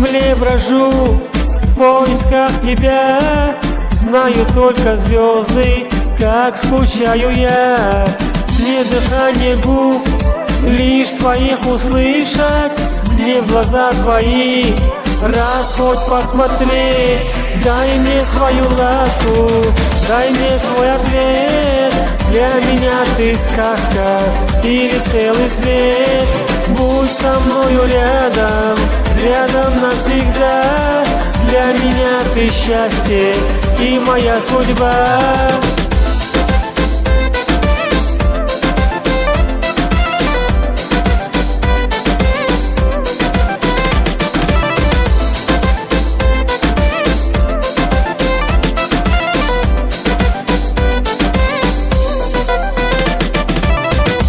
земле брожу в поисках тебя, знаю только звезды, как скучаю я. Мне дыхание губ, лишь твоих услышать, мне в глаза твои раз хоть посмотреть. Дай мне свою ласку, дай мне свой ответ. Для меня ты сказка или целый свет. Будь со мною рядом, рядом навсегда. Для меня ты счастье и моя судьба.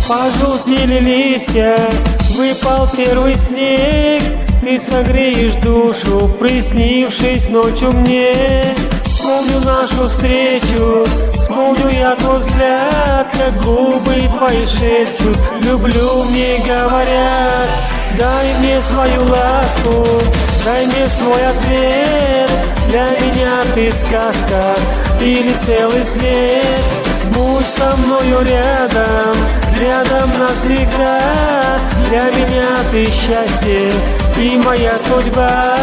Пожелтели листья, выпал первый снег. Ты согреешь душу, приснившись ночью мне. Вспомню нашу встречу, вспомню я твой взгляд, как губы твои шепчут, люблю мне говорят. Дай мне свою ласку, дай мне свой ответ. Для меня ты сказка или целый свет. Будь со мною рядом, рядом навсегда. Для меня ты счастье и моя судьба.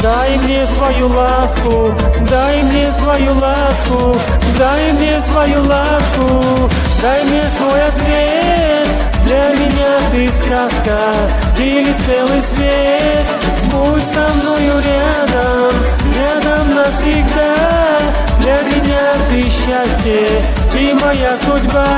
Дай мне свою ласку, дай мне свою ласку, дай мне свою ласку, дай мне свой ответ. Для меня ты сказка или целый свет. Будь со мною рядом, рядом навсегда. Для меня ты счастье и моя судьба.